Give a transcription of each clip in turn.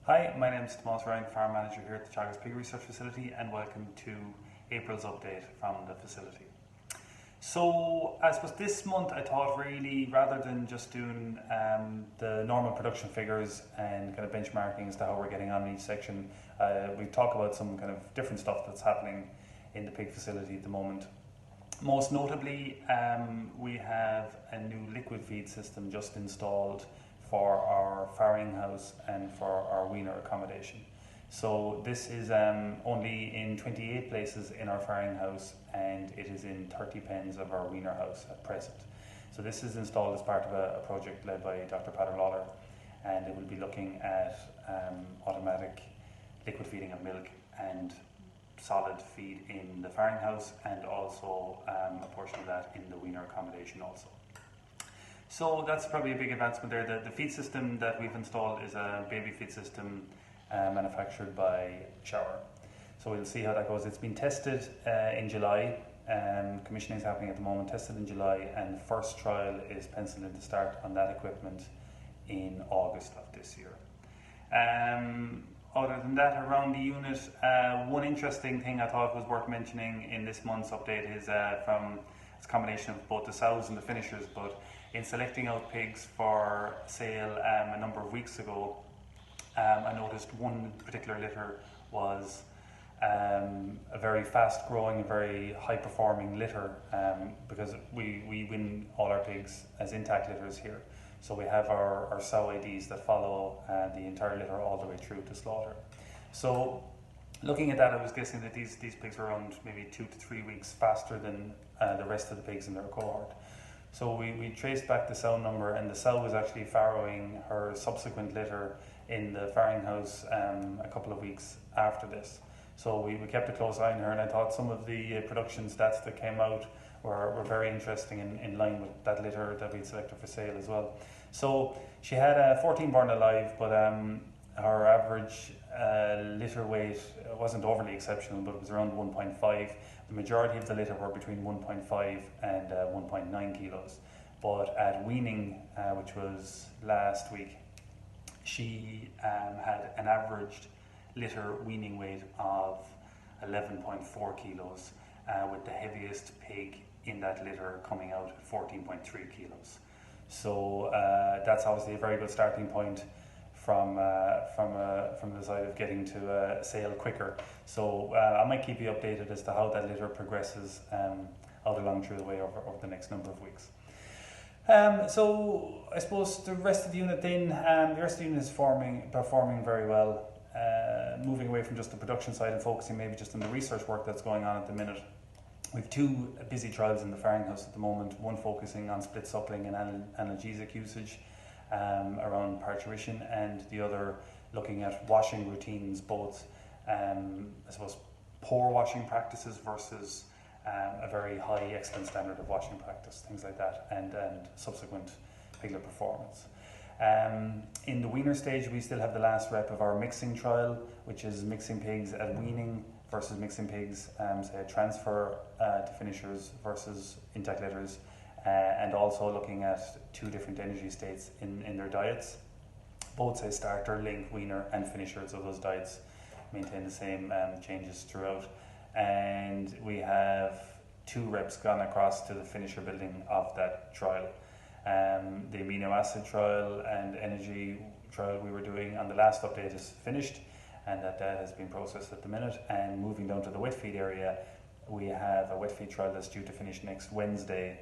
Hi, my name is Tomás Ryan, Farm Manager here at the Teagasc Pig Research Facility, and welcome to April's update from the facility. So, I suppose this month I thought really, rather than just doing the normal production figures and kind of benchmarking as to how we're getting on in each section, we talk about some kind of different stuff that's happening in the pig facility at the moment. Most notably, we have a new liquid feed system just installed for our farrowing house and for our weaner accommodation. So this is only in 28 places in our farrowing house, and it is in 30 pens of our weaner house at present. So this is installed as part of a project led by Dr. Pater Lawler, and it will be looking at automatic liquid feeding of milk and solid feed in the farrowing house, and also a portion of that in the weaner accommodation also. So that's probably a big advancement there. The feed system that we've installed is a baby feed system manufactured by Shower. So we'll see how that goes. It's been tested in July. Commissioning is happening at the moment, tested in July, and the first trial is penciled in to start on that equipment in August of this year. Other than that, around the unit, one interesting thing I thought was worth mentioning in this month's update is it's a combination of both the sows and the finishers, but in selecting out pigs for sale a number of weeks ago, I noticed one particular litter was a very fast growing and very high performing litter, because we win all our pigs as intact litters here. So we have our sow IDs that follow the entire litter all the way through to slaughter. So looking at that, I was guessing that these pigs were around maybe 2 to 3 weeks faster than the rest of the pigs in their cohort. So we traced back the sow number, and the sow was actually farrowing her subsequent litter in the farrowing house a couple of weeks after this. So we kept a close eye on her, and I thought some of the production stats that came out were very interesting in line with that litter that we'd selected for sale as well. So she had 14 born alive, but her average litter weight wasn't overly exceptional, but it was around 1.5. The majority of the litter were between 1.5 and 1.9 kilos. But at weaning, which was last week, she had an averaged litter weaning weight of 11.4 kilos, with the heaviest pig in that litter coming out at 14.3 kilos. So that's obviously a very good starting point from the side of getting to sale quicker. So I might keep you updated as to how that litter progresses out along through the way over the next number of weeks. So I suppose the rest of the unit then, the rest of the unit is performing very well, moving away from just the production side and focusing maybe just on the research work that's going on at the minute. We've two busy trials in the farrowing house at the moment, one focusing on split suckling and analgesic usage around parturition, and the other looking at washing routines, both I suppose poor washing practices versus a very high excellent standard of washing practice, things like that, and subsequent piglet performance. In the weaner stage, we still have the last rep of our mixing trial, which is mixing pigs at weaning versus mixing pigs, say transfer to finishers versus intact litters, and also looking at two different energy states in their diets. Both say starter, link, weaner and finisher, so those diets maintain the same changes throughout. And we have 2 reps gone across to the finisher building of that trial. The amino acid trial and energy trial we were doing on the last update is finished, and that data has been processed at the minute. And moving down to the wet feed area, we have a wet feed trial that's due to finish next Wednesday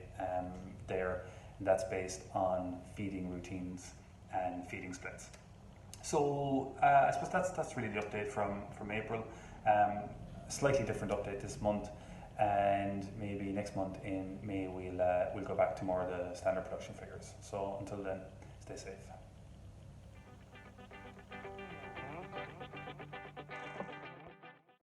there, and that's based on feeding routines and feeding splits. So I suppose that's really the update from April. Slightly different update this month, and maybe next month in May we'll go back to more of the standard production figures. So until then, stay safe.